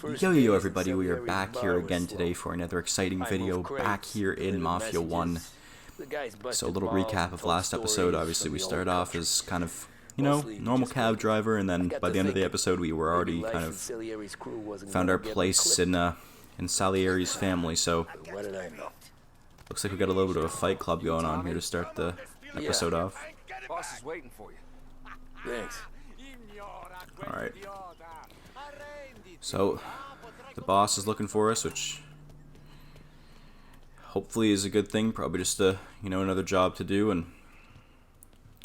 Yo everybody, we are back here again today for another exciting video, back here in Mafia 1. So a little recap of last episode. Obviously we started off as kind of, you know, normal cab driver, and then by the end of the episode we were already kind of found our place in Salieri's family. So looks like we got a little bit of a fight club going on here to start the episode off. Boss is waiting for you. Thanks. Alright. So, the boss is looking for us, which hopefully is a good thing. Probably just another job to do, and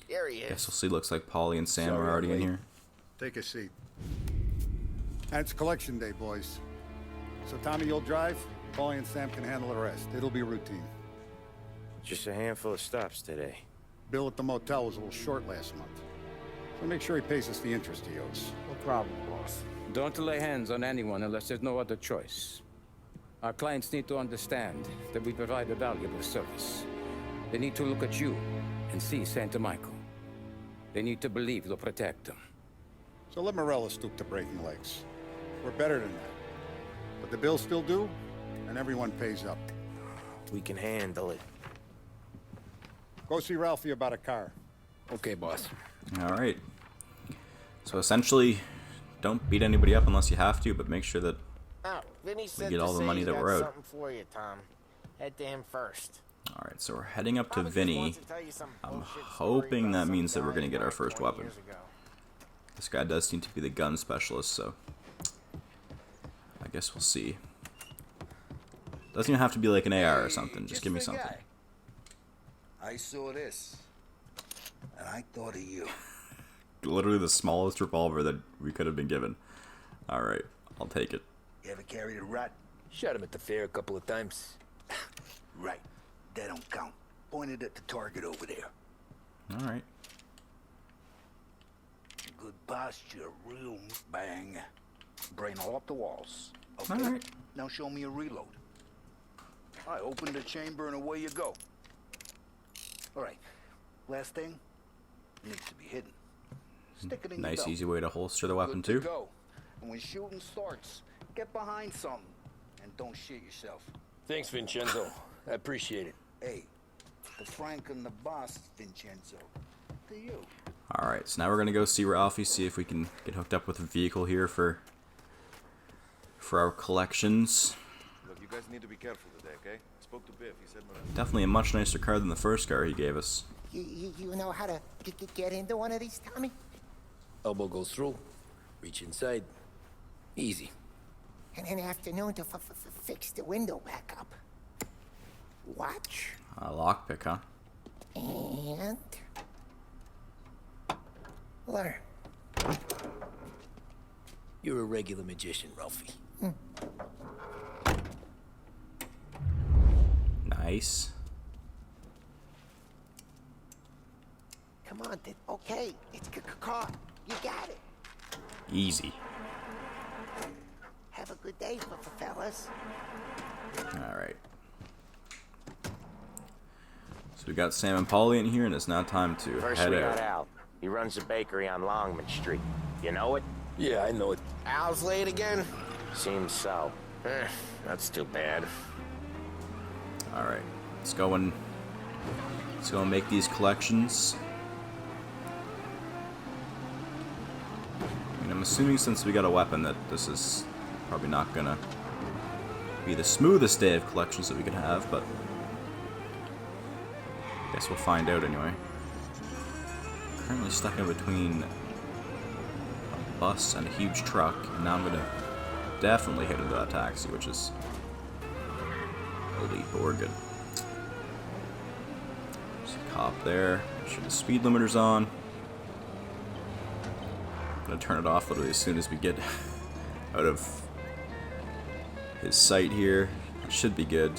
There he is. guess we'll see. Looks like Polly and Sam are already in here. Take a seat. And it's collection day, boys. So Tommy, you'll drive. Polly and Sam can handle the rest. It'll be routine. Just a handful of stops today. Bill at the motel was a little short last month. So make sure he pays us the interest he owes. No problem, boss. Don't lay hands on anyone unless there's no other choice. Our clients need to understand that we provide a valuable service. They need to look at you and see Santa Michael. They need to believe you'll protect them. So let Morella stoop to breaking legs. We're better than that. But the bill's still due, and everyone pays up. We can handle it. Go see Ralphie about a car. Okay, boss. Alright. So essentially, don't beat anybody up unless you have to, but make sure that Oh, Vinny said get all to the say money he's that got we're owed. something for you, Tom. Head to him first. Alright, so we're heading up to Probably just Vinny. wants to tell you some I'm bullshit story hoping about that some means that we're guy going to get our died first 20 weapon. years ago. This guy does seem to be the gun specialist, so I guess we'll see. Doesn't even have to be like an AR or something, just give me something. I saw this, and I thought of you. Literally the smallest revolver that we could have been given. Alright, I'll take it. You ever carried a rat? Shot him at the fair a couple of times. Right. That don't count. Pointed at the target over there. Alright. Good posture, real bang. Brain all off the walls. Okay? Alright. Now show me a reload. I open the chamber and away you go. Alright. Last thing needs to be hidden. Stick it in your Nice belt. easy way to holster the weapon Good to too. go. And when shooting starts, get behind something and don't shit yourself. Thanks, Vincenzo. I appreciate it. Hey, the Frank and the boss, Vincenzo. To you. Alright, so now we're gonna go see Ralphie, see if we can get hooked up with a vehicle here for our collections. Look, you guys need to be careful today, okay? I spoke to Biff. He said Definitely a much nicer car than the first car he gave us. You know how to get into one of these, Tommy? Elbow goes through. Reach inside. Easy. And an afternoon to fix the window back up. Watch. A lockpick, huh? And learn. You're a regular magician, Ralphie. Nice. Come on, okay. It's car. You got it. Easy. Have a good day, fellas. Alright. So we got Sam and Polly in here, and it's now time to First head we got out. Al. He runs a bakery on Longman Street. You know it? Yeah, I know it. Al's late again? Seems so. That's too bad. Alright. Let's go and make these collections. I mean, I'm assuming since we got a weapon that this is probably not gonna be the smoothest day of collections that we could have, but I guess we'll find out anyway. Currently stuck in between a bus and a huge truck, and now I'm gonna definitely hit into that taxi, which is elite, but we're good. There's a cop there. Make sure the speed limiter's on. I'm gonna turn it off literally as soon as we get out of his sight here. It should be good.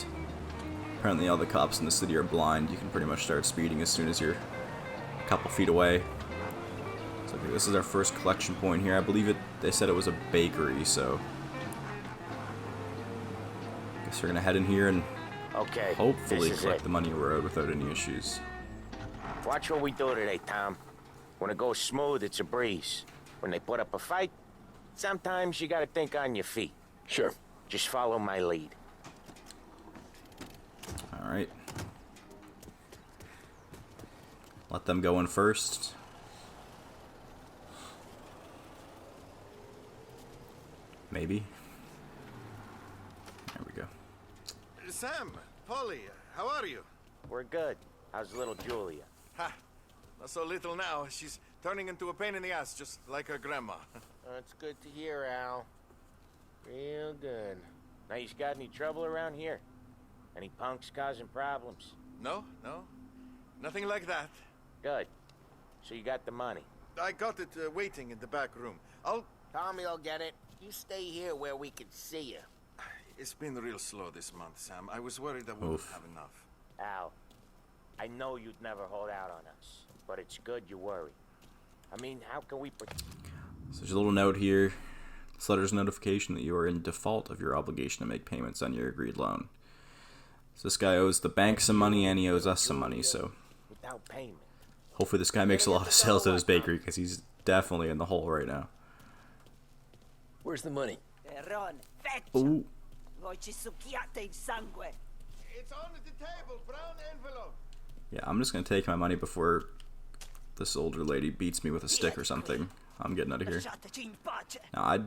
Apparently all the cops in the city are blind. You can pretty much start speeding as soon as you're a couple feet away. So I think this is our first collection point here. I believe they said it was a bakery, so I guess we're gonna head in here and Okay, hopefully this is collect it. the money we're owed without any issues. Watch what we do today, Tom. When it goes smooth, it's a breeze. When they put up a fight, sometimes you gotta think on your feet. Sure. Just follow my lead. Alright. Let them go in first. Maybe. There we go. Sam, Polly, how are you? We're good. How's little Julia? Ha! Not so little now. She's turning into a pain in the ass, just like her grandma. That's good to hear, Al. Real good. Now, you got any trouble around here? Any punks causing problems? No, no. Nothing like that. Good. So you got the money? I got it waiting in the back room. Tommy will get it. You stay here where we can see you. It's been real slow this month, Sam. I was worried I wouldn't have enough. Al, I know you'd never hold out on us, but it's good you worry. I mean, how can we... So there's a little note here. This letter's notification that you are in default of your obligation to make payments on your agreed loan. So this guy owes the bank some money and he owes us some money, so Without payment. hopefully this guy makes a lot of sales at his bakery because he's definitely in the hole right now. Where's the money? Ooh. It's on the table, brown envelope. Yeah, I'm just gonna take my money before this older lady beats me with a stick or something. I'm getting out of here. Now, I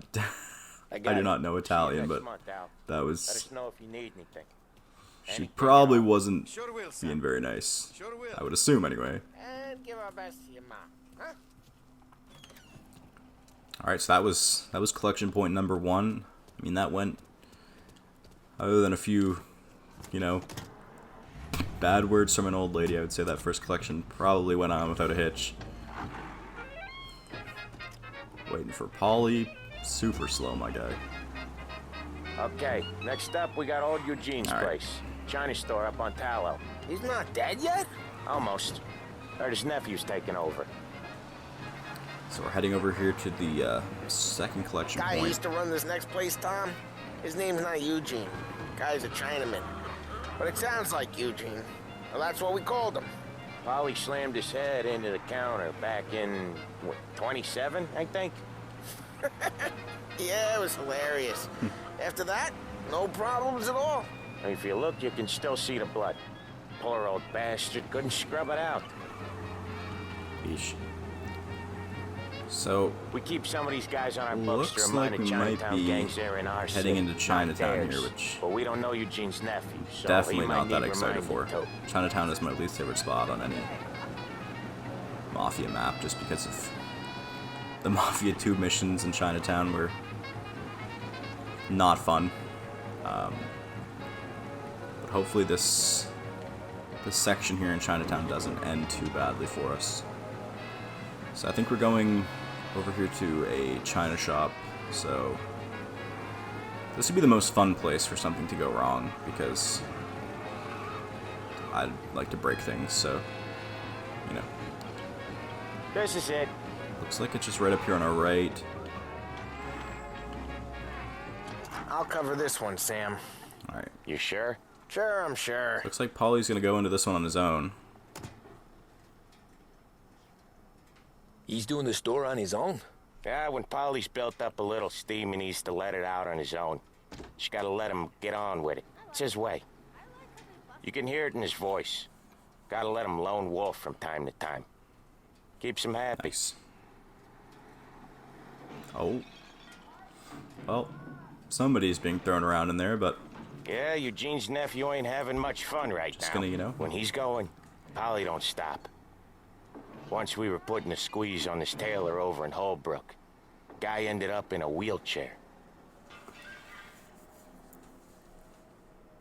do not know Italian, but that Let was... us know if you need anything. She probably wasn't Sure will, Sam. being very nice. Sure will. I would assume, anyway. And give our best to your mom, huh? Alright, so that was collection point number 1. I mean, that went... Other than a few, you know, bad words from an old lady, I would say that first collection probably went on without a hitch. Waiting for Polly. Super slow, my guy. Okay, next up we got old Eugene's place. China store up on Tallow. He's not dead yet? Almost. Heard his nephew's taking over. So we're heading over here to the second collection Guy who point. used to run this next place, Tom. His name's not Eugene. Guy's a Chinaman. But it sounds like Eugene. Well, that's what we called him. Polly slammed his head into the counter back in, what, 27, I think? Yeah, it was hilarious. After that, no problems at all. If you look, you can still see the blood. Poor old bastard couldn't scrub it out. Yeesh. So, We keep some of these guys on our books to looks remind like the we might Chinatown be gangs they're in our heading city, into not Chinatown theirs. here, which But we don't know Eugene's nephew, so definitely he might not that need excited for. reminding, too. Chinatown is my least favorite spot on any Mafia map, just because of the Mafia 2 missions in Chinatown were not fun. But hopefully this section here in Chinatown doesn't end too badly for us. So I think we're going over here to a China shop, so this would be the most fun place for something to go wrong, because I'd like to break things, so, you know. This is it. Looks like it's just right up here on our right. I'll cover this one, Sam. Alright. You sure? Sure, I'm sure. Looks like Polly's gonna go into this one on his own. He's doing the store on his own? Yeah, when Polly's built up a little steam, he needs to let it out on his own. Just gotta let him get on with it. It's his way. You can hear it in his voice. Gotta let him lone wolf from time to time. Keeps him happy. Nice. Oh. Well, somebody's being thrown around in there, but Yeah, Eugene's nephew ain't having much fun right Just now. gonna, you know. When he's going, Polly don't stop. Once we were putting a squeeze on this tailor over in Holbrook. Guy ended up in a wheelchair.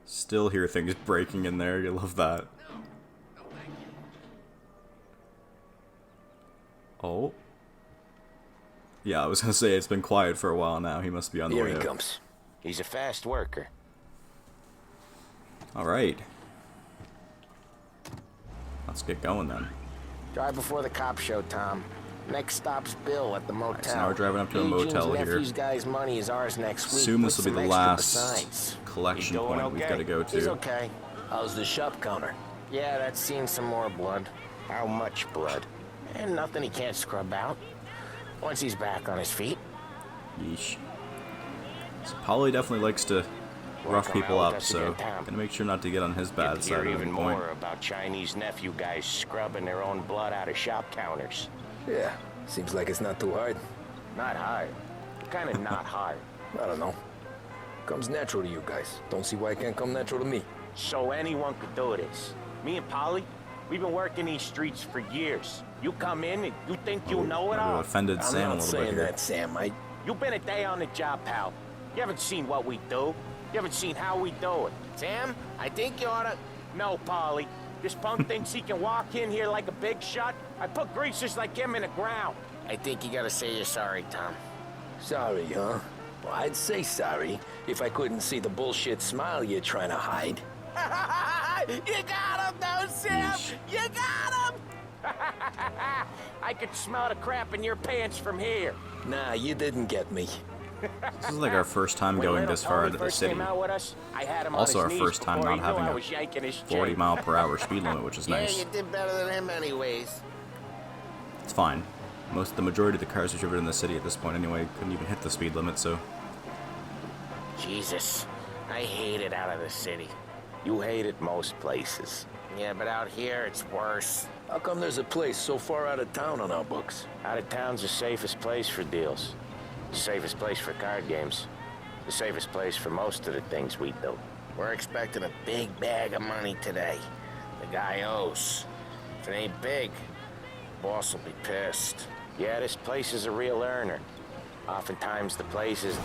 still hear things breaking in there. You love that. Oh. Yeah, I was gonna say it's been quiet for a while now. He must be on the Here way he out. comes. He's a fast worker. Alright. Let's get going then. Drive before the cop show, Tom. Next stop's Bill at the motel. so now we're driving up to a Eugene's motel here. nephew's guy's money is ours next week. Assume this with will be some the extra last besides. collection You doing point we've okay? got to go He's to. okay. How's the shop counter? Yeah, that's seen some more blood. How much blood? And nothing he can't scrub out. Once he's back on his feet. Yeesh. So Polly definitely likes to rough people up, so gonna make sure not to get on his bad side at Hear even any point. more about Chinese nephew guys scrubbing their own blood out of shop counters. Yeah, seems like it's not too hard. Not hard. Kind of not hard. I don't know. Comes natural to you guys. Don't see why it can't come natural to me. So anyone could do this. Me and Polly, we've been working these streets for years. You come in and you think you know it Maybe all? offended I'm Sam a not little bit saying here. that, Sam. You've been a day on the job, pal. You haven't seen what we do. You haven't seen how we do it. Sam, I think you oughta... No, Polly. This punk thinks he can walk in here like a big shot. I put greasers like him in the ground. I think you gotta say you're sorry, Tom. Sorry, huh? Well, I'd say sorry if I couldn't see the bullshit smile you're trying to hide. You got him, though, Sam! Yeesh. You got him! I could smell the crap in your pants from here. Nah, you didn't get me. This is like our first time When going little this far Tony into the first city. came out with us, I had him Also on our his knees first time before not he knew having I a was yanking his 40 chain. mile per hour speed limit, which is Yeah, nice. you did better than him anyways. It's fine. The majority of the cars we've driven in the city at this point anyway couldn't even hit the speed limit, so Jesus, I hate it out of the city. You hate it most places. Yeah, but out here, it's worse. How come there's a place so far out of town on our books? Out of town's the safest place for deals. The safest place for card games. The safest place for most of the things we do. We're expecting a big bag of money today. The guy owes. If it ain't big, boss will be pissed. Yeah, this place is a real earner. Oftentimes the place is...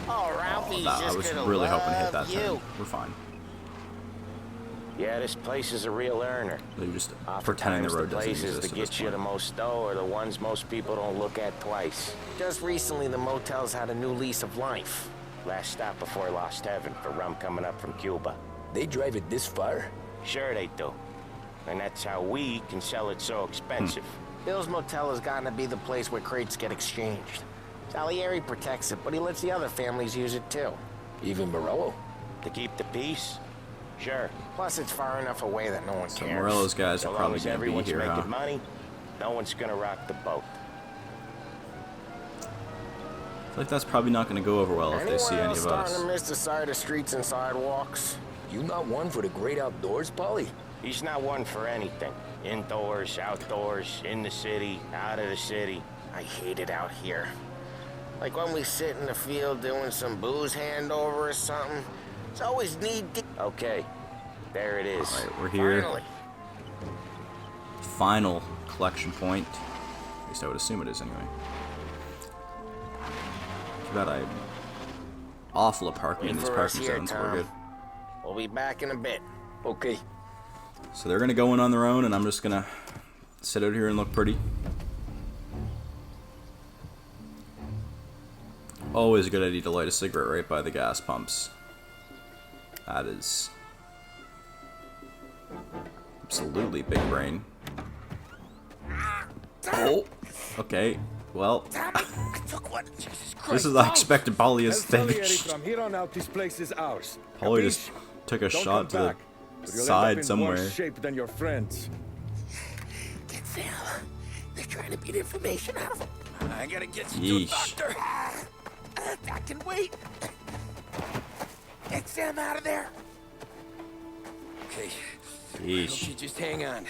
Oh, Ralphie's I just was gonna really hoping to hit love that you. turn. We're fine. Yeah, this place is a real earner. They're just pretending the Oftentimes road the doesn't places exist that at this get you the point. most dough are the ones most people don't look at twice. Just recently, the motel's had a new lease of life. Last stop before Lost Heaven for rum coming up from Cuba. They drive it this far? Sure they do. And that's how we can sell it so expensive. Bill's Motel has gotten to be the place where crates get exchanged. Salieri protects it, but he lets the other families use it too. Even Morello? To keep the peace? Sure. Plus, it's far enough away that no one So cares. Morello's guys So are long probably as going to be everyone's here, making huh? money, no one's gonna rock the boat. I feel like that's probably not going to go over well if they see Anyone any else of starting us. to miss the side of streets and sidewalks? You not one for the great outdoors, Polly? He's not one for anything. Indoors, outdoors, in the city, out of the city. I hate it out here. Like when we sit in the field doing some booze handover or something. It's always Okay, there it is. Alright, we're here. Finally. Final collection point. At least I would assume it is anyway. Too bad I'm awful at parking in these For us parking here, zones, but Tom. we're good. We'll be back in a bit. Okay. So they're going to go in on their own, and I'm just going to sit out here and look pretty. Always a good idea to light a cigarette right by the gas pumps. That is absolutely big brain. Oh, okay. Well, this is I expected Polly is thinking. From here on out, this place is ours. Polly just took a shot to the side somewhere. Worse shape than your friends. Get Sam. They're trying to beat information out of him. I gotta get you to a Yeesh. doctor. I can wait. Get Sam out of there. Okay. Yeesh. You just hang on.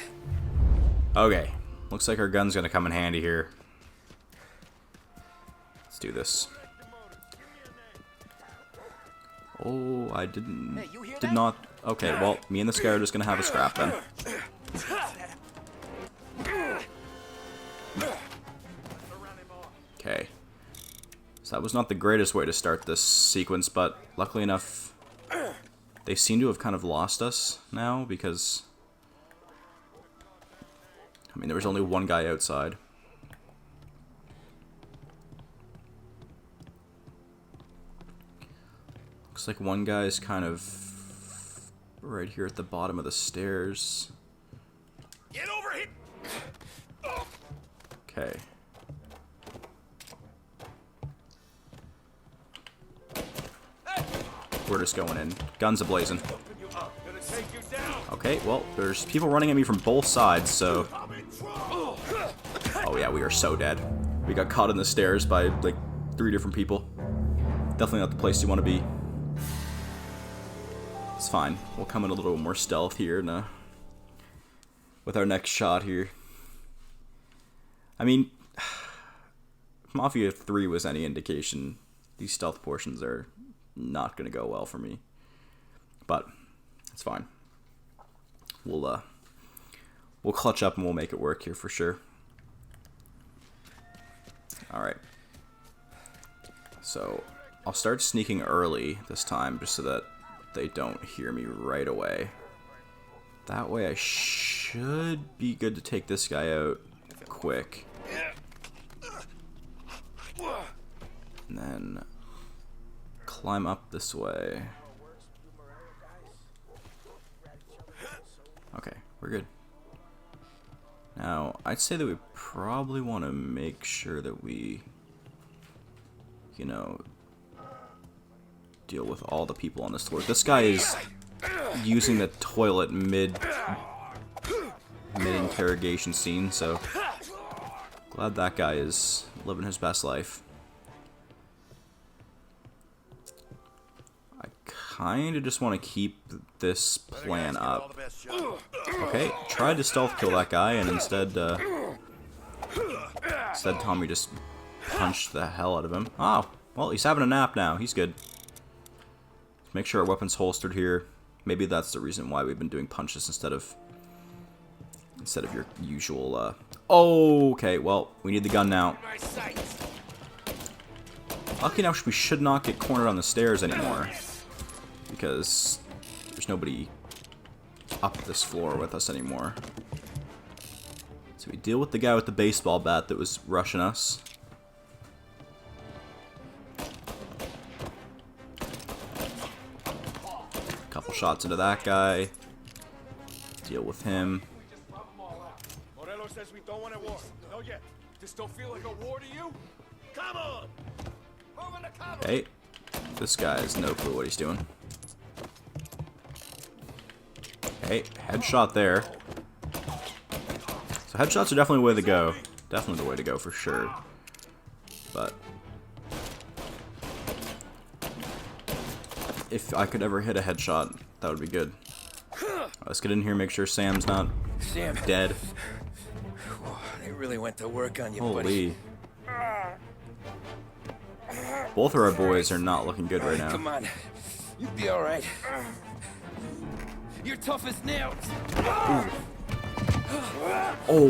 Okay, looks like our gun's gonna come in handy here. Let's do this. Oh, I did not. Okay, well, me and this guy are just gonna have a scrap then. Okay. So that was not the greatest way to start this sequence, but luckily enough, they seem to have kind of lost us now because, I mean, there was only one guy outside. Looks like one guy's kind of right here at the bottom of the stairs. Get over here. Okay. We're just going in. Guns a-blazing. Okay, well, there's people running at me from both sides, so... Oh yeah, we are so dead. We got caught in the stairs by, like, 3 different people. Definitely not the place you want to be. It's fine. We'll come in a little more stealth here with our next shot here. I mean, if Mafia 3 was any indication, these stealth portions are not going to go well for me. But it's fine. We'll clutch up and we'll make it work here for sure. Alright. So, I'll start sneaking early this time just so that they don't hear me right away. That way I should be good to take this guy out quick. And then climb up this way. Okay, we're good. Now, I'd say that we probably want to make sure that we, you know, deal with all the people on this floor. This guy is using the toilet mid-interrogation scene, so glad that guy is living his best life. I kind of just want to keep this plan up. Okay, tried to stealth kill that guy, and instead Tommy just punched the hell out of him. Oh, well, he's having a nap now. He's good. Make sure our weapon's holstered here. Maybe that's the reason why we've been doing punches instead of your usual. Oh, okay. Well, we need the gun now. Lucky enough, we should not get cornered on the stairs anymore because there's nobody up this floor with us anymore. So we deal with the guy with the baseball bat that was rushing us. Couple shots into that guy. Deal with him. Morello says we don't want a war. No yet. This don't feel like a war to you? Come on. Okay. This guy has no clue what he's doing. Okay, headshot there. So headshots are definitely the way to go. Definitely the way to go for sure. But if I could ever hit a headshot, that would be good. Let's get in here, make sure Sam's not dead. They really went to work on you, Holy. Both of our boys are not looking good right now. Come on. You'll be alright. You're tough as nails. Oh.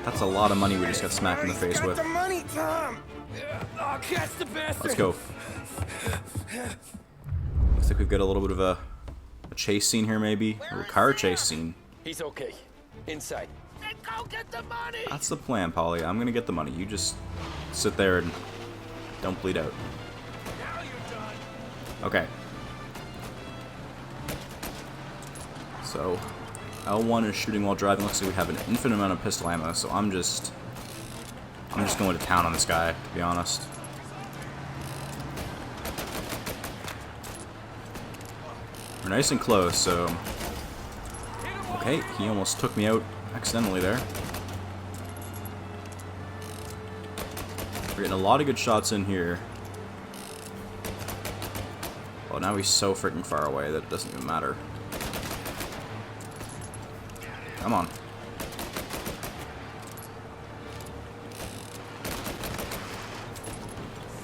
That's a lot of money we just got smacked in the face with. The money, Tom. I'll catch the bastard. Let's go. Looks like we've got a little bit of a chase scene here, maybe. A little car chase scene. He's okay. Inside. And go get the money. That's the plan, Polly. I'm gonna get the money. You just sit there and don't bleed out. Now you're done. Okay. So, L1 is shooting while driving. Looks like we have an infinite amount of pistol ammo, so I'm just going to town on this guy, to be honest. We're nice and close, so... Okay, he almost took me out accidentally there. We're getting a lot of good shots in here. Oh, now he's so freaking far away that it doesn't even matter. Come on.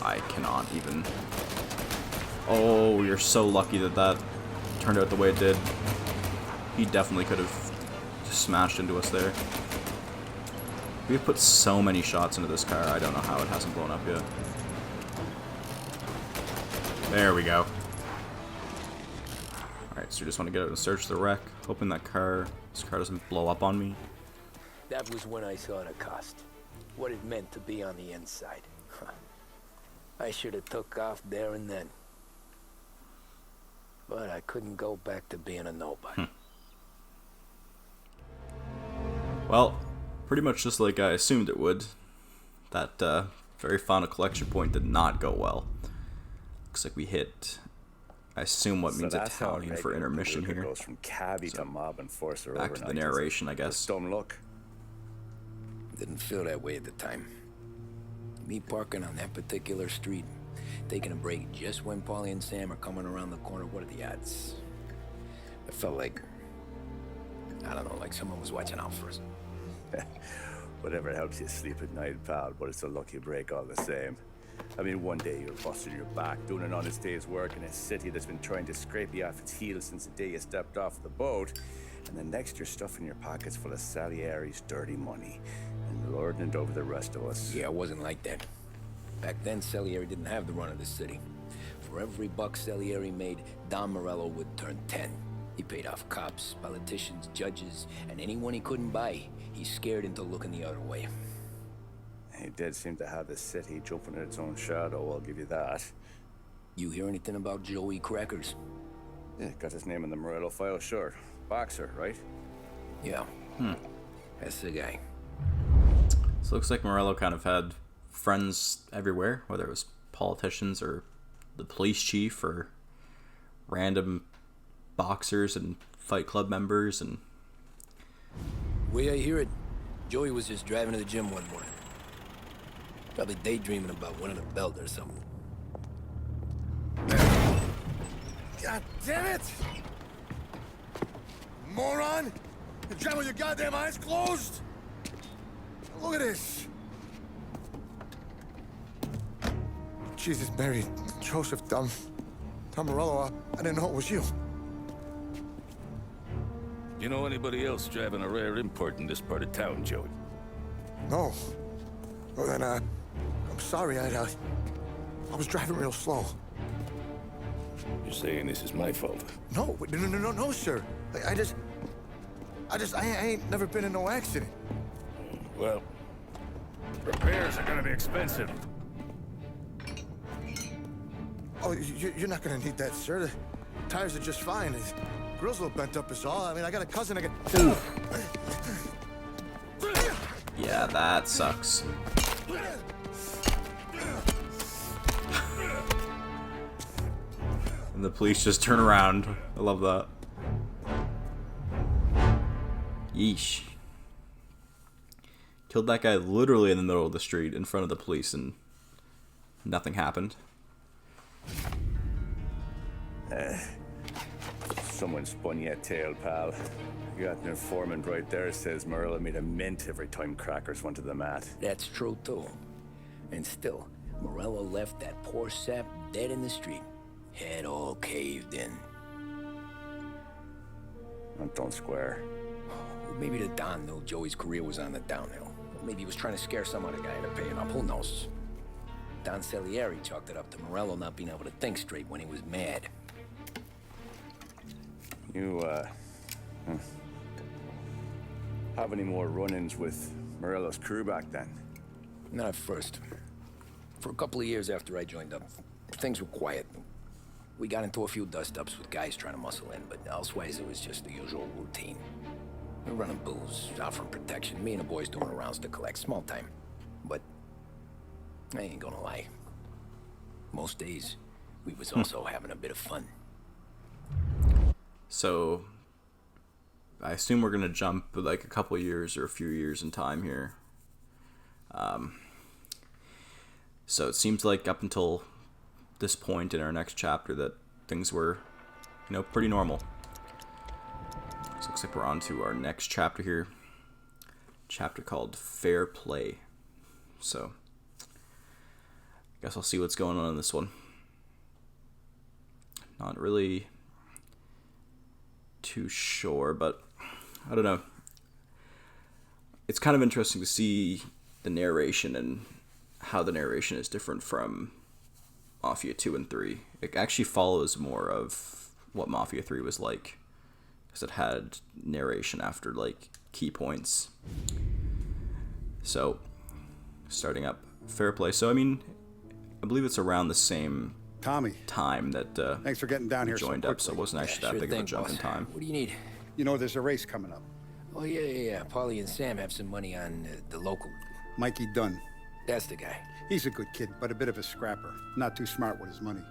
I cannot even... Oh, you're so lucky that that turned out the way it did. He definitely could have just smashed into us there. We've put so many shots into this car, I don't know how it hasn't blown up yet. There we go. Alright, so we just want to get out and search the wreck, hoping that this car doesn't blow up on me. That was when I saw the cost. What it meant to be on the inside. I should have took off there and then. But I couldn't go back to being a nobody. Well, pretty much just like I assumed it would. That very final collection point did not go well. Looks like we hit, I assume what means Italian for intermission here. Goes from cabbie to mob enforcer back to the narration, I guess. Don't look. Didn't feel that way at the time. Me parking on that particular street, taking a break just when Paulie and Sam are coming around the corner. What are the odds? I felt like, I don't know, like someone was watching out for us. Whatever helps you sleep at night, pal, but it's a lucky break all the same. I mean, one day you're busting your back, doing an honest day's work in a city that's been trying to scrape you off its heels since the day you stepped off the boat, and the next you're stuffing your pockets full of Salieri's dirty money and lording it over the rest of us. Yeah, it wasn't like that. Back then, Salieri didn't have the run of the city. For every buck Salieri made, Don Morello would turn 10. He paid off cops, politicians, judges, and anyone he couldn't buy, he scared into looking the other way. He did seem to have the city jumping in its own shadow, I'll give you that. You hear anything about Joey Crackers? Yeah, got his name in the Morello file, sure. Boxer, right? Yeah. That's the guy. So it looks like Morello kind of had friends everywhere, whether it was politicians or the police chief or random boxers and Fight Club members. And Way I hear it, Joey was just driving to the gym one morning. Probably daydreaming about winning a belt or something. God damn it! Moron! You're driving with your goddamn eyes closed? Look at this! Jesus, Mary, Joseph, Tom Morello, I didn't know it was you. You know anybody else driving a rare import in this part of town, Joey? No. Well then, I'm sorry, I was driving real slow. You're saying this is my fault? No, no, sir. I ain't never been in no accident. Well, repairs are gonna be expensive. Oh, you're not gonna need that, sir. The tires are just fine. The grill's a little bent up is all. I mean, I got a cousin I can... yeah, that sucks. And the police just turn around. I love that. Yeesh. Killed that guy literally in the middle of the street in front of the police and nothing happened. Someone spun you a tail, pal. You got an informant right there says Morello made a mint every time Crackers went to the mat. That's true, too. And still, Morello left that poor sap dead in the street. Head all caved in. Don't square. Maybe the Don knew Joey's career was on the downhill. Maybe he was trying to scare some other guy into paying up. Who knows? Don Salieri chalked it up to Morello not being able to think straight when he was mad. You, have any more run-ins with Morello's crew back then? Not at first. For a couple of years after I joined up, things were quiet. We got into a few dust-ups with guys trying to muscle in, but elsewise it was just the usual routine. We're running booze, offering protection, me and the boys doing rounds to collect, small time. But I ain't gonna lie. Most days, we was also having a bit of fun. So, I assume we're gonna jump like a couple years or a few years in time here. So it seems like up until this point in our next chapter that things were, pretty normal. So looks like we're on to our next chapter here. Chapter called Fair Play. So, I guess I'll see what's going on in this one. Not really too sure, but I don't know. It's kind of interesting to see the narration and how the narration is different from Mafia 2 and 3. It actually follows more of what Mafia 3 was like, because it had narration after like key points. So, starting up Fair Play. So I mean, I believe it's around the same Tommy, time that thanks for getting down here joined so up, so it wasn't actually that big of a jump in time. What do you need? You know, there's a race coming up. Oh, yeah. Paulie and Sam have some money on the local. Mikey Dunn. That's the guy. He's a good kid, but a bit of a scrapper. Not too smart with his money.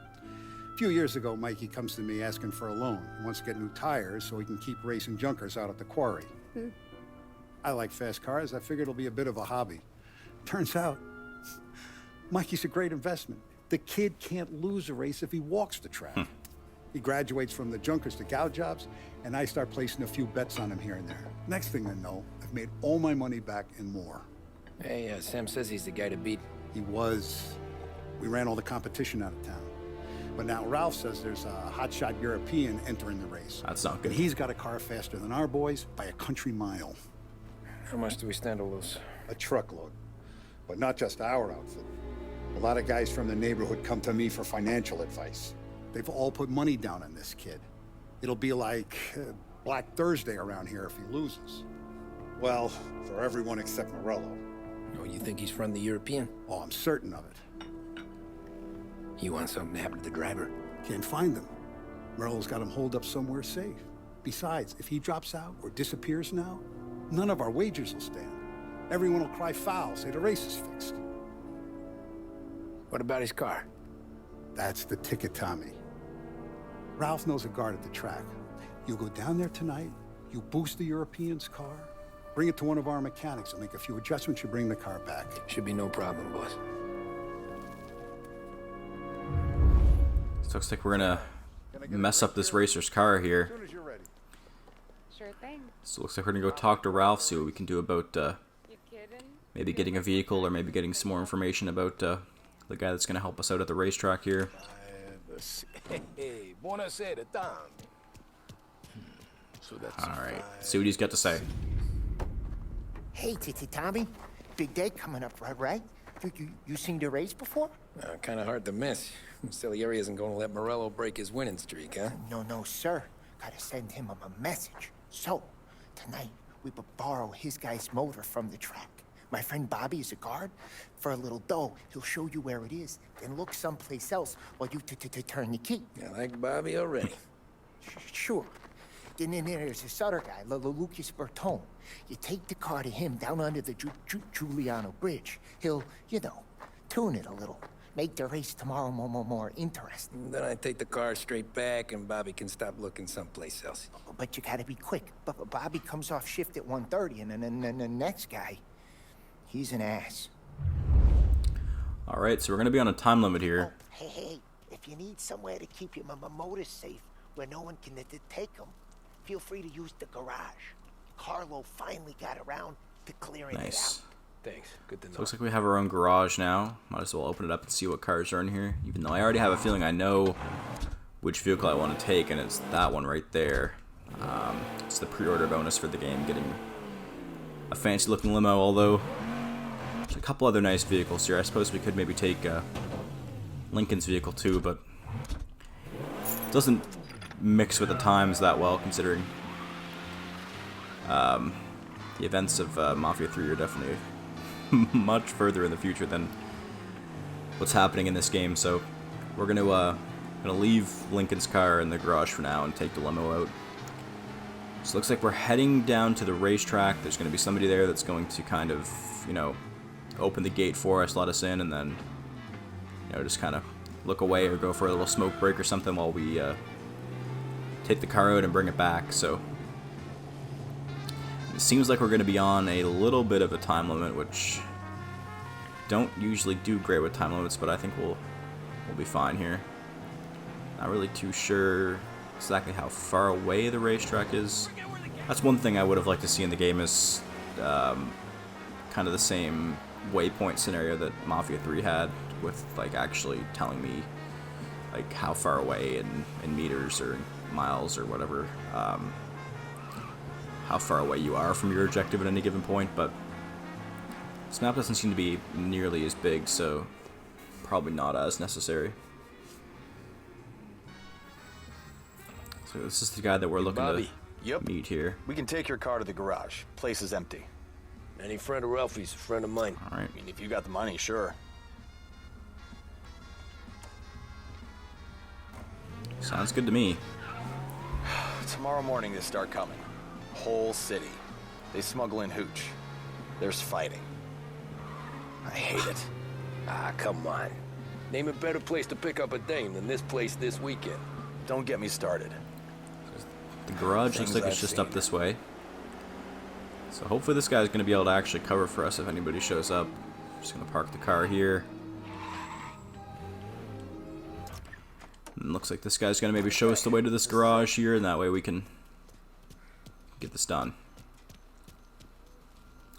A few years ago, Mikey comes to me asking for a loan. He wants to get new tires so he can keep racing junkers out at the quarry. I like fast cars. I figured it'll be a bit of a hobby. Turns out, Mikey's a great investment. The kid can't lose a race if he walks the track. He graduates from the junkers to gal jobs, and I start placing a few bets on him here and there. Next thing I know, I've made all my money back and more. Hey, Sam says he's the guy to beat. He was. We ran all the competition out of town. But now Ralph says there's a hotshot European entering the race. That's not good. And he's got a car faster than our boys by a country mile. How much do we stand to lose? A truckload. But not just our outfit. A lot of guys from the neighborhood come to me for financial advice. They've all put money down on this kid. It'll be like Black Thursday around here if he loses. Well, for everyone except Morello. Oh, you think he's from the European? Oh, I'm certain of it. You want something to happen to the driver? Can't find him. Morello's got him holed up somewhere safe. Besides, if he drops out or disappears now, none of our wagers will stand. Everyone will cry foul, say the race is fixed. What about his car? That's the ticket, Tommy. Ralph knows a guard at the track. You go down there tonight, you boost the European's car, bring it to one of our mechanics, and make a few adjustments, you bring the car back. Should be no problem, boss. So looks like we're gonna mess up this racer's car here. Sure thing. So it looks like we're gonna go talk to Ralph, see what we can do about You kidding? maybe getting a vehicle or maybe getting some more information about the guy that's gonna help us out at the racetrack here. Hey, buonasera, Tom. So that's All right, see what he's got to say. Hey, Tommy. Big day coming up, right? You seen the race before? Kind of hard to miss. Salieri isn't going to let Morello break his winning streak, huh? No, sir. Gotta send him a message. So, tonight, we will borrow his guy's motor from the track. My friend Bobby is a guard. For a little dough, he'll show you where it is, then look someplace else while you turn the key. I like Bobby already. Sure. Then there's this other guy, Lucas Bertone. You take the car to him down under the Giuliano Bridge. He'll, tune it a little. Make the race tomorrow more interesting. Then I take the car straight back and Bobby can stop looking someplace else. But you gotta be quick. Bobby comes off shift at 1:30, and then the next guy, he's an ass. All right, so we're gonna be on a time limit here. Oh, hey, if you need somewhere to keep your motor safe where no one can take them, feel free to use the garage. Carlo finally got around to clearing it out. Thanks. Good to know. So looks like we have our own garage now. Might as well open it up and see what cars are in here. Even though I already have a feeling I know which vehicle I want to take, and it's that one right there. It's the pre-order bonus for the game, getting a fancy-looking limo. Although there's a couple other nice vehicles here. I suppose we could maybe take Lincoln's vehicle too, but it doesn't mix with the times that well, considering the events of Mafia 3 are definitely much further in the future than what's happening in this game. So we're gonna leave Lincoln's car in the garage for now and take the limo out. So it looks like we're heading down to the racetrack. There's gonna be somebody there that's going to kind of, open the gate for us, let us in, and then, just kind of look away or go for a little smoke break or something while we take the car out and bring it back. So it seems like we're going to be on a little bit of a time limit, which don't usually do great with time limits, but I think we'll be fine here. Not really too sure exactly how far away the racetrack is. That's one thing I would have liked to see in the game, is kind of the same waypoint scenario that Mafia 3 had, with like actually telling me like how far away in meters or miles or whatever, how far away you are from your objective at any given point. But this map doesn't seem to be nearly as big, so probably not as necessary. So this is the guy that we're looking to meet here. We can take your car to the garage. Place is empty. Any friend of Ralphie's, a friend of mine. All right. I mean, if you got the money, sure. Sounds good to me. Tomorrow morning they start coming. Whole city. They smuggle in hooch. There's fighting. I hate it. Ah, come on. Name a better place to pick up a dame than this place this weekend. Don't get me started. The garage looks like it's just up this way. So hopefully this guy's going to be able to actually cover for us if anybody shows up. Just going to park the car here. And looks like this guy's gonna maybe show us the way to this garage here, and that way we can get this done.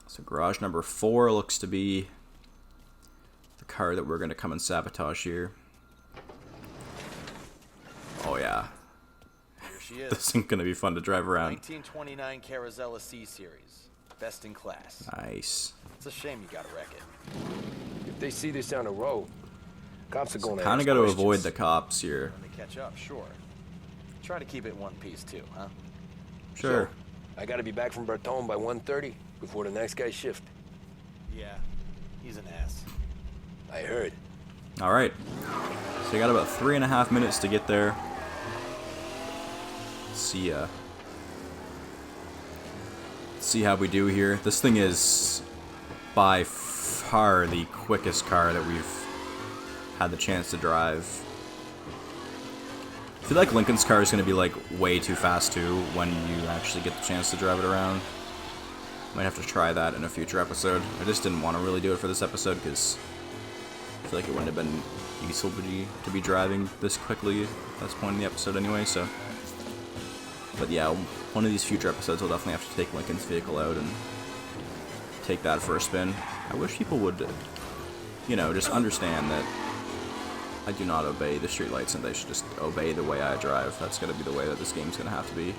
So garage number 4 looks to be the car that we're gonna come and sabotage here. Oh yeah. Here she is. This ain't gonna be fun to drive around. 1929 Carazella C Series. Best in class. Nice. It's a shame you gotta wreck it. If they see this on the road, cops are going to Kind of got to avoid the cops here. When they catch up, sure. Try to keep it in one piece too, huh? Sure. I got to be back from Bertone by 1:30 before the next guy's shift. Yeah, he's an ass. I heard. All right. So you got about 3.5 minutes to get there. See how we do here. This thing is by far the quickest car that we've had the chance to drive. I feel like Lincoln's car is going to be like way too fast too when you actually get the chance to drive it around. Might have to try that in a future episode. I just didn't want to really do it for this episode because I feel like it wouldn't have been useful to be driving this quickly at this point in the episode anyway, so. But yeah, one of these future episodes we'll definitely have to take Lincoln's vehicle out and take that for a spin. I wish people would, you know, just understand that I do not obey the streetlights and they should just obey the way I drive. That's going to be the way that this game's going to have to be.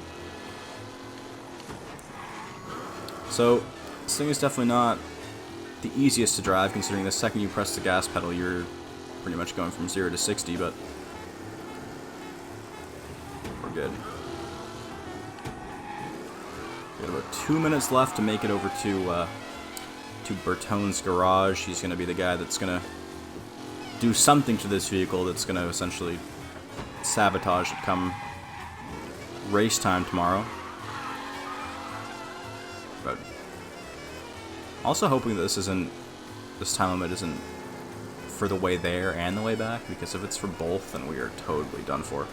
So, this thing is definitely not the easiest to drive, considering the second you press the gas pedal, you're pretty much going from 0 to 60, but we're good. We got about 2 minutes left to make it over to Bertone's garage. He's going to be the guy that's going to do something to this vehicle that's going to essentially sabotage it come race time tomorrow. But also hoping that this time limit isn't for the way there and the way back, because if it's for both, then we are totally done for.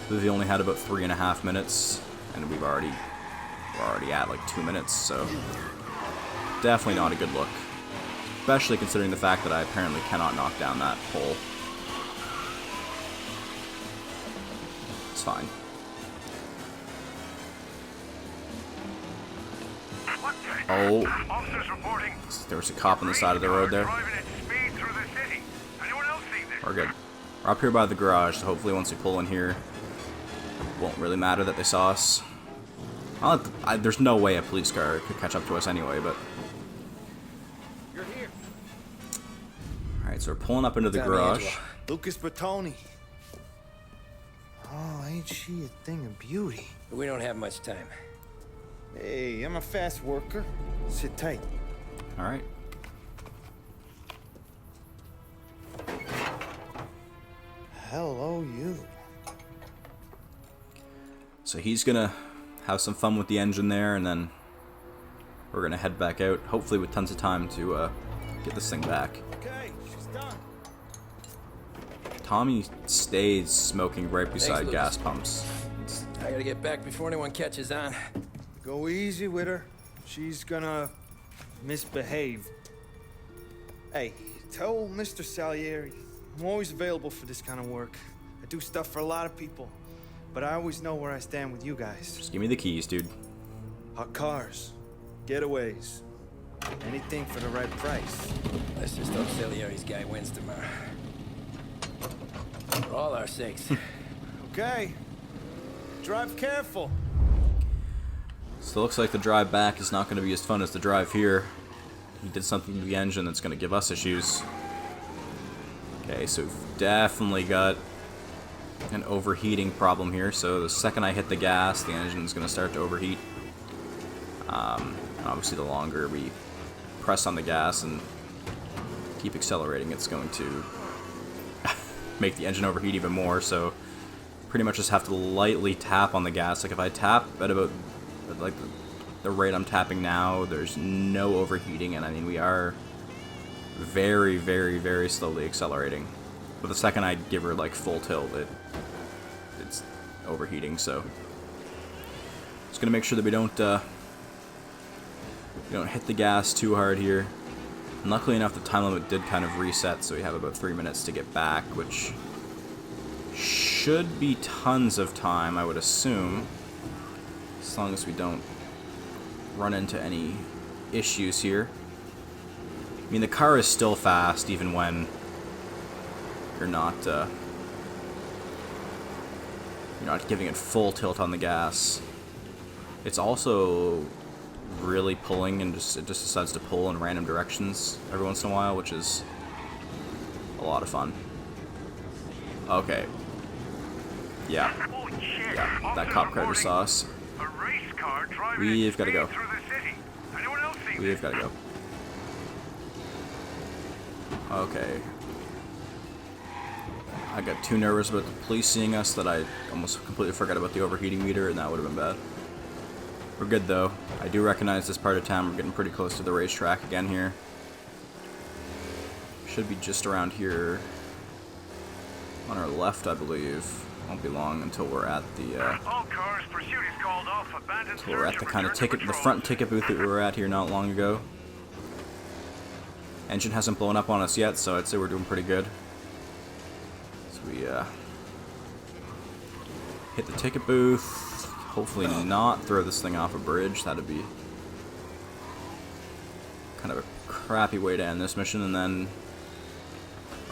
We've only had about 3.5 minutes, and we're already at like 2 minutes, so definitely not a good look. Especially considering the fact that I apparently cannot knock down that pole. It's fine. Oh, there was a cop on the side of the road there. We're good. We're up here by the garage, so hopefully once we pull in here, it won't really matter that they saw us. There's no way a police car could catch up to us anyway, but... Alright, so we're pulling up into the garage. Lucas Bertoni. Oh, ain't she a thing of beauty? We don't have much time. Hey, I'm a fast worker. Sit tight. Alright. Hello, you. So he's gonna have some fun with the engine there, and then we're gonna head back out, hopefully with tons of time to get this thing back. Okay, she's done. Tommy stays smoking right beside gas pumps. I gotta get back before anyone catches on. Go easy with her. She's gonna misbehave. Hey, tell Mr. Salieri I'm always available for this kind of work. I do stuff for a lot of people, but I always know where I stand with you guys. Just give me the keys, dude. Hot cars, getaways, anything for the right price. Let's just hope Salieri's guy wins tomorrow. For all our sakes. Okay. Drive careful. So it looks like the drive back is not going to be as fun as the drive here. He did something to the engine that's going to give us issues. Okay, so we've definitely got an overheating problem here. So the second I hit the gas, the engine's going to start to overheat. And obviously the longer we press on the gas and keep accelerating, it's going to make the engine overheat even more. So pretty much just have to lightly tap on the gas. Like if I tap at about like the rate I'm tapping now, there's no overheating, and I mean we are very, very, very slowly accelerating. But the second I give her like full tilt, it's overheating. So just gonna make sure that we don't hit the gas too hard here. And luckily enough, the time limit did kind of reset, so we have about 3 minutes to get back, which should be tons of time, I would assume. As long as we don't run into any issues here. I mean, the car is still fast, even when you're not giving it full tilt on the gas. It's also really pulling, and it just decides to pull in random directions every once in a while, which is a lot of fun. Okay. Yeah. Yeah, that cop car just saw us. We've got to go. We've got to go. Okay. I got too nervous about the police seeing us that I almost completely forgot about the overheating meter, and that would have been bad. We're good though. I do recognize this part of town. We're getting pretty close to the racetrack again here. Should be just around here on our left, I believe. Won't be long until we're at the kind of ticket, the front ticket booth that we were at here not long ago. Engine hasn't blown up on us yet, so I'd say we're doing pretty good. So we hit the ticket booth. Hopefully not throw this thing off a bridge. That'd be kind of a crappy way to end this mission. And then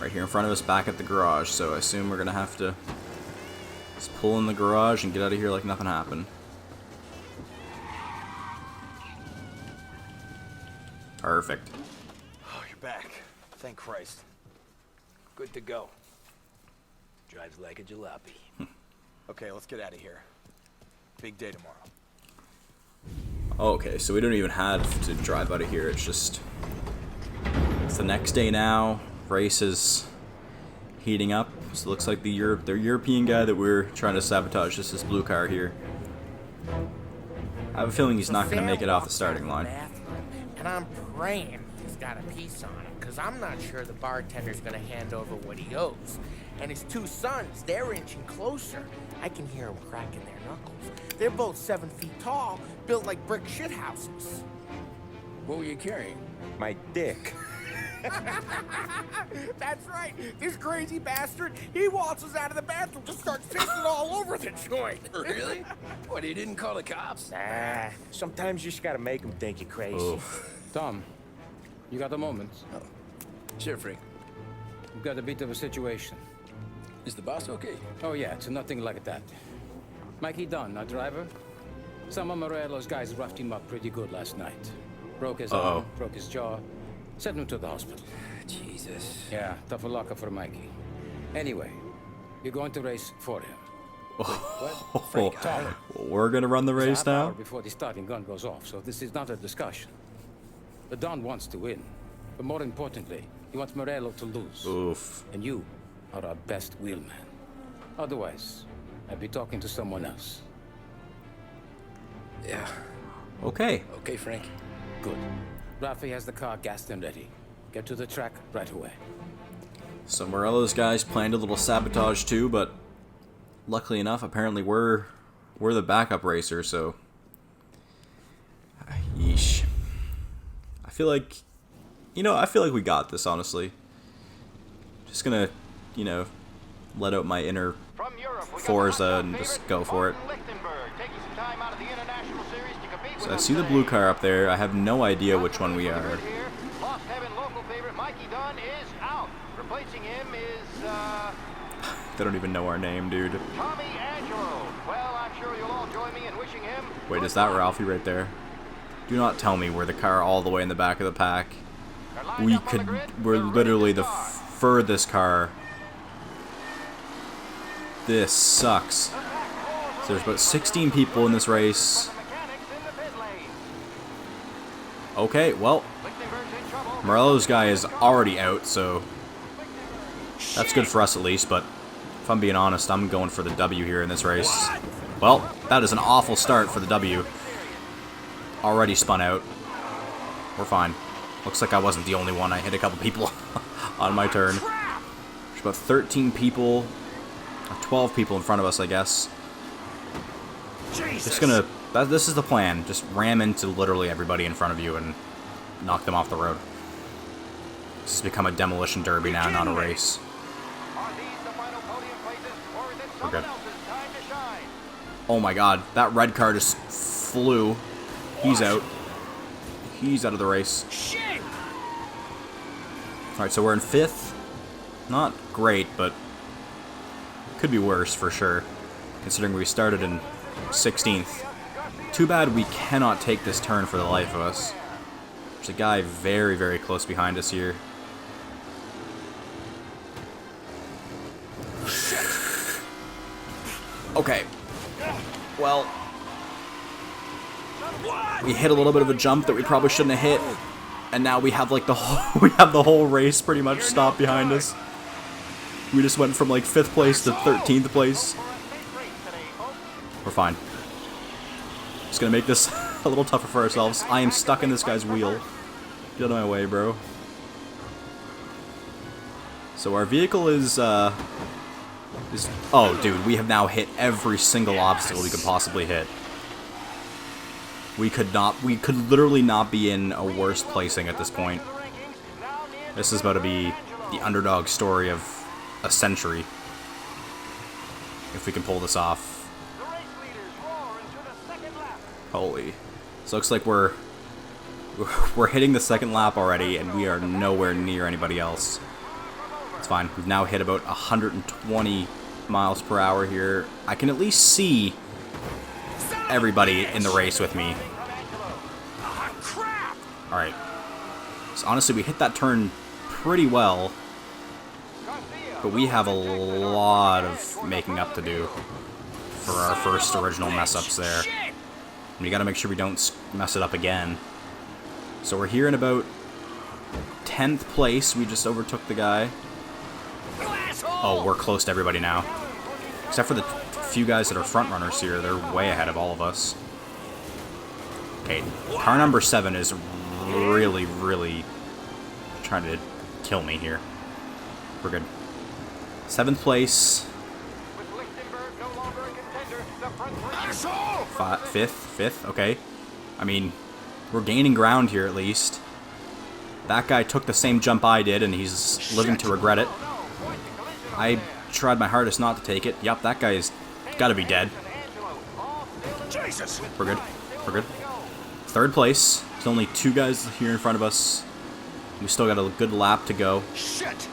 right here in front of us, back at the garage. So I assume we're gonna have to just pull in the garage and get out of here like nothing happened. Perfect. Oh, you're back. Thank Christ. Good to go. Drives like a jalopy. Okay, let's get out of here. Big day tomorrow. Okay, so we don't even have to drive out of here. It's the next day now. Race is heating up. So it looks like the European guy that we're trying to sabotage is this blue car here. I have a feeling he's not going to make it off the starting line. And I'm praying he's got a piece on him, because I'm not sure the bartender's going to hand over what he owes. And his two sons, they're inching closer. I can hear them cracking their knuckles. They're both 7 feet tall, built like brick shithouses. What were you carrying? My dick. That's right. This crazy bastard, he waltzes out of the bathroom, just starts pissing all over the joint. Really? What, he didn't call the cops? Nah, sometimes you just gotta make them think you're crazy. Oof. Tom, you got a moment? Oh. Sure, Frank. We've got a bit of a situation. Is the boss okay? Oh yeah, it's nothing like that. Mikey Dunn, our driver. Some of Morello's guys roughed him up pretty good last night. Broke his arm, broke his jaw, sent him to the hospital. Jesus. Yeah, tough luck for Mikey. Anyway, you're going to race for him. What? Frank, We're gonna run the race it's a half now? hour before the starting gun goes off, so this is not a discussion. The Don wants to win, but more importantly, he wants Morello to lose. Oof. And you are our best wheelman. Otherwise, I'd be talking to someone else. Yeah. Okay. Okay, Frank. Good. Rafi has the car gassed and ready. Get to the track right away. So Morello's guys planned a little sabotage too, but luckily enough, apparently we're the backup racer, so yeesh. I feel like we got this, honestly. Just gonna, let out my inner Forza and just go for it. So I see the blue car up there. I have no idea which one we are. They don't even know our name, dude. Wait, is that Ralphie right there? Do not tell me we're the car all the way in the back of the pack. We're literally the furthest car. This sucks. So there's about 16 people in this race. Okay, well, Morello's guy is already out, so that's good for us at least, but if I'm being honest, I'm going for the W here in this race. Well, that is an awful start for the W. Already spun out. We're fine. Looks like I wasn't the only one. I hit a couple people on my turn. There's about 13 people, or 12 people in front of us, I guess. Just gonna... This is the plan. Just ram into literally everybody in front of you and knock them off the road. This has become a demolition derby now, not a race. Are these the We're good. Oh my god, that red car just flew. He's out. He's out of the race. Alright, so we're in 5th. Not great, but could be worse for sure, considering we started in 16th. Too bad we cannot take this turn for the life of us. There's a guy very, very close behind us here. Okay. Well, we hit a little bit of a jump that we probably shouldn't have hit, and now we have like the whole race pretty much stopped behind us. We just went from like 5th place to 13th place. We're fine. Just gonna make this a little tougher for ourselves. I am stuck in this guy's wheel. Get out of my way, bro. So our vehicle is oh, dude, we have now hit every single obstacle we could possibly hit. We could literally not be in a worse placing at this point. This is about to be the underdog story of a century. If we can pull this off. Holy. So it looks like we're hitting the 2nd lap already, and we are nowhere near anybody else. It's fine. We've now hit about 120 miles per hour here. I can at least see everybody in the race with me. Alright. So honestly, we hit that turn pretty well, but we have a lot of making up to do for our first original mess-ups there. And we gotta make sure we don't mess it up again. So we're here in about 10th place. We just overtook the guy. Oh, we're close to everybody now. Except for the few guys that are front runners here. They're way ahead of all of us. Okay, car number 7 is really, really trying to kill me here. We're good. 7th place. 5th, okay. I mean, we're gaining ground here at least. That guy took the same jump I did, and he's living to regret it. I tried my hardest not to take it. Yup, that guy's gotta be dead. We're good. We're good. 3rd place. There's only 2 guys here in front of us. We still got a good lap to go.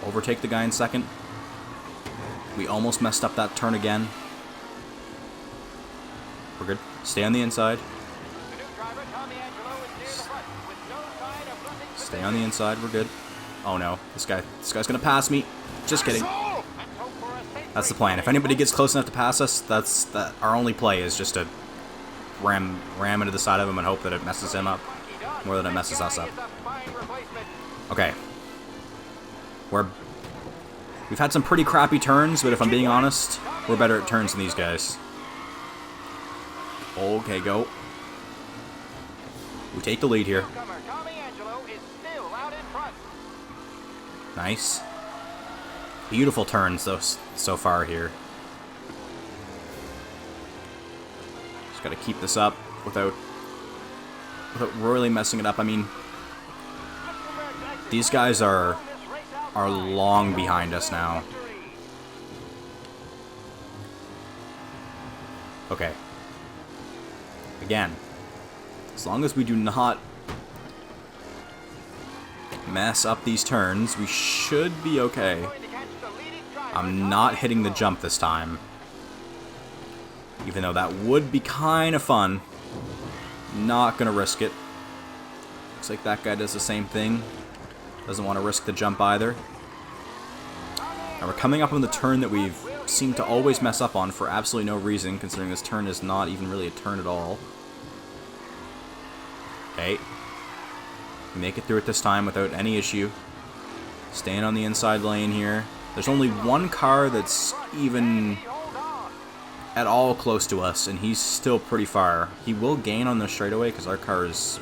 Overtake the guy in 2nd. We almost messed up that turn again. We're good. Stay on the inside. Stay on the inside. We're good. Oh no, this guy's gonna pass me. Just kidding. That's the plan. If anybody gets close enough to pass us, our only play is just to ram into the side of him and hope that it messes him up more than it messes us up. Okay. We've had some pretty crappy turns, but if I'm being honest, we're better at turns than these guys. Okay, go. We take the lead here. Nice. Beautiful turns so far here. Just gotta keep this up without royally messing it up. I mean, these guys are long behind us now. Okay. Again, as long as we do not mess up these turns, we should be okay. I'm not hitting the jump this time, even though that would be kind of fun. Not gonna risk it. Looks like that guy does the same thing. Doesn't want to risk the jump either. And we're coming up on the turn that we've seemed to always mess up on for absolutely no reason, considering this turn is not even really a turn at all. Okay. We make it through it this time without any issue. Staying on the inside lane here. There's only one car that's even at all close to us, and he's still pretty far. He will gain on the straightaway because our car is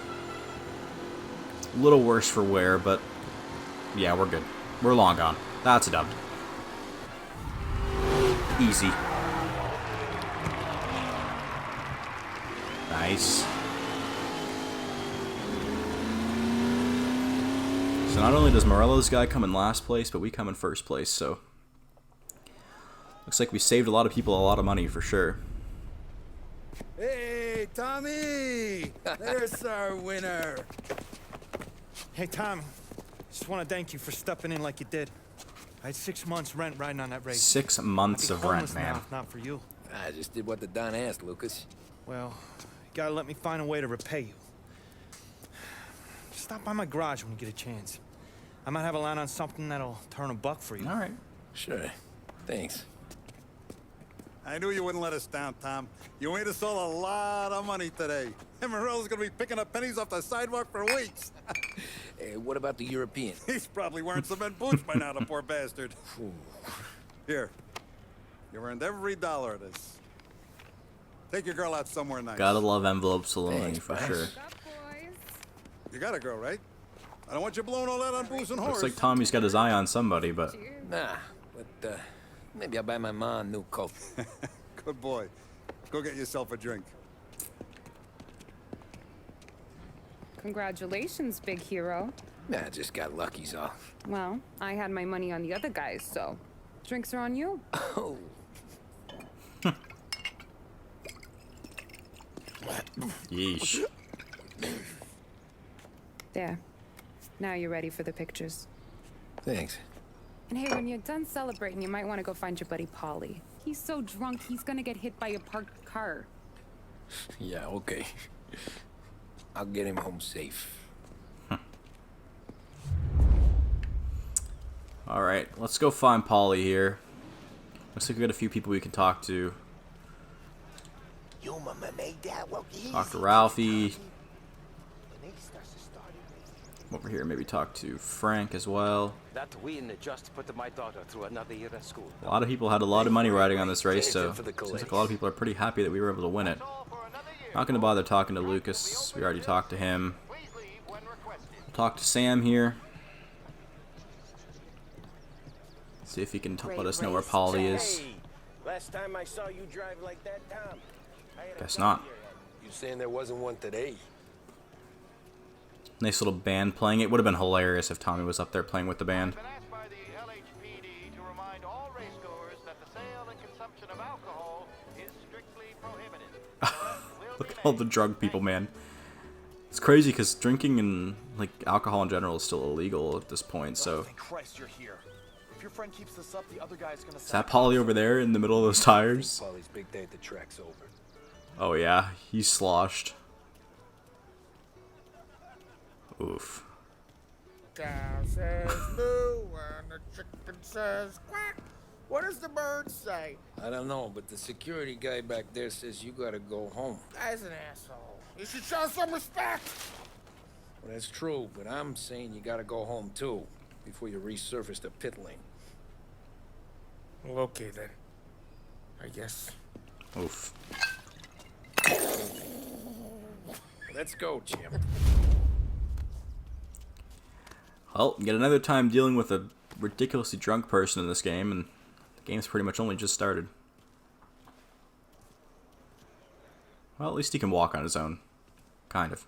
a little worse for wear, but yeah, we're good. We're long gone. That's a dub. Easy. Nice. So not only does Morello's guy come in last place, but we come in first place, so Looks like we saved a lot of people a lot of money for sure. Hey, Tommy! There's our winner. Hey, Tom. Just want to thank you for stepping in like you did. I had 6 months rent riding on that race. 6 months I'd be of rent, homeless man. now if not for you. I just did what the Don asked, Lucas. Well, you gotta let me find a way to repay you. Stop by my garage when you get a chance. I might have a line on something that'll turn $1 for you. All right. Sure. Thanks. I knew you wouldn't let us down, Tom. You made us all a lot of money today. And Morello's gonna be picking up pennies off the sidewalk for weeks. Hey, what about the European? He's probably wearing cement boots by now, the poor bastard. Here. You earned every dollar of this. Take your girl out somewhere nice. Gotta love envelopes full of money for sure. You got a girl, right? I don't want you blowing all that on booze and horse. Looks like Tommy's got his eye on somebody, but... Nah, but maybe I'll buy my ma a new coat. Good boy. Go get yourself a drink. Congratulations, big hero. Nah, I just got lucky's all. Well, I had my money on the other guys, so drinks are on you. Oh. Yeesh. There. Now you're ready for the pictures. Thanks. And hey, when you're done celebrating, you might want to go find your buddy Paulie. He's so drunk, he's gonna get hit by a parked car. Yeah, okay. I'll get him home safe. Alright, let's go find Paulie here. Looks like we got a few people we can talk to. Talk to Ralphie. Over here, maybe talk to Frank as well. That win just put my daughter through another year at school. A lot of people had a lot of money riding on this race, so seems like a lot of people are pretty happy that we were able to win it. Not gonna bother talking to Lucas. We already talked to him. We'll talk to Sam here. See if he can let us know where Paulie is. Last time I saw you drive like that, Tom. Guess not. You saying there wasn't one today? Nice little band playing. It would have been hilarious if Tommy was up there playing with the band. Look at all the drug people, man. It's crazy because drinking and like alcohol in general is still illegal at this point. So Christ, you're here. If your friend keeps this up, the other guy's gonna. Is that Paulie over there in the middle of those tires? Paulie's big day at the track's over. Oh yeah, he's sloshed. Oof. Cow says moo and the chicken says quack. What does the bird say? I don't know, but the security guy back there says you gotta go home. Guy's an asshole. You should show some respect. Well, that's true, but I'm saying you gotta go home too, before you resurface the pit lane. Well, okay then. I guess. Oof. Let's go, Jim. Well, yet another time dealing with a ridiculously drunk person in this game, and the game's pretty much only just started. Well, at least he can walk on his own. Kind of.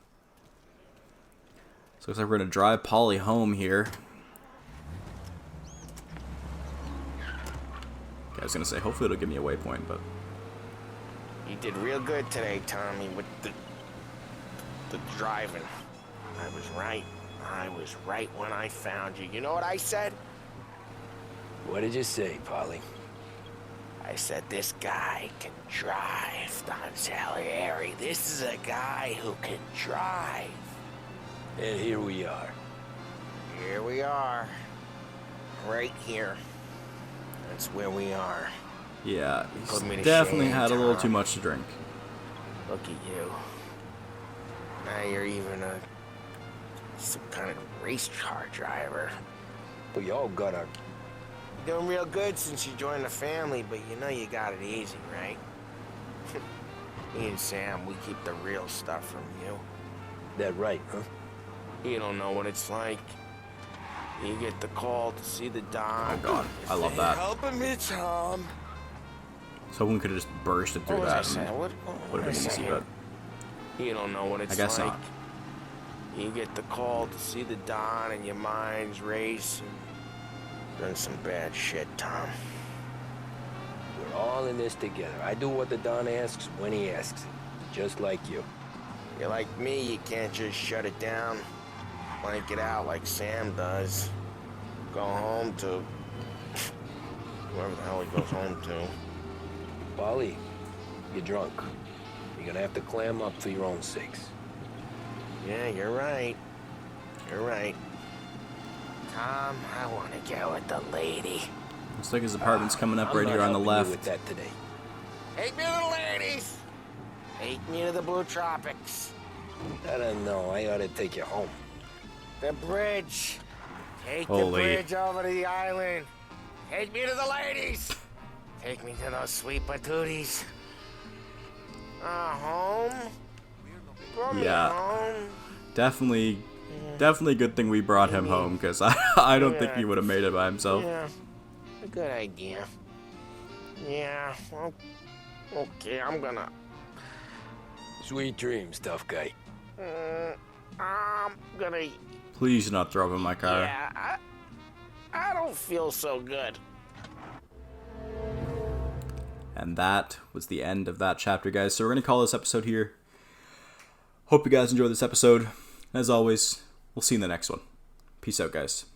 So looks like we're going to drive Paulie home here. Okay, I was going to say, hopefully it'll give me a waypoint, but... You did real good today, Tommy, with the driving. I was right. I was right when I found you. You know what I said? What did you say, Paulie? I said this guy can drive, Don Salieri. This is a guy who can drive. And here we are. Here we are. Right here. That's where we are. Yeah, he's definitely had a little too much to drink. Look at you. Now you're even some kind of race car driver. We all got our... You're doing real good since you joined the family, but you know you got it easy, right? Me and Sam, we keep the real stuff from you. That right, huh? You don't know what it's like. You get the call to see the Don. Oh god, I love that. Helping me, Tom. Someone could have just bursted through that and would have been easy, but... You don't know what it's I guess like. not. You get the call to see the Don and your mind's racing. Done some bad shit, Tom. all in this together. I do what the Don asks when he asks it. Just like you. You're like me, you can't just shut it down. Blank it out like Sam does. Go home to... wherever the hell he goes home to. Polly, you're drunk. You're gonna have to clam up for your own sakes. Yeah, you're right. You're right. Tom, I want to get with the lady. Looks like his apartment's coming up I'm right not here on the helping you left. with that today. Take me to the ladies. Take me to the Blue Tropics. I don't know. I ought to take you home. The bridge. Take Holy. the bridge over to the island. Take me to the ladies. Take me to those sweet patooties. Home? Bring me Yeah. home. Definitely good thing we brought him home, because I don't think he would have made it by himself. Yeah, a good idea. Yeah, well, okay, I'm gonna... Sweet dreams, tough guy. I'm gonna... Please do not throw up in my car. Yeah, I don't feel so good. And that was the end of that chapter, guys. So we're going to call this episode here. Hope you guys enjoyed this episode. As always, we'll see you in the next one. Peace out, guys.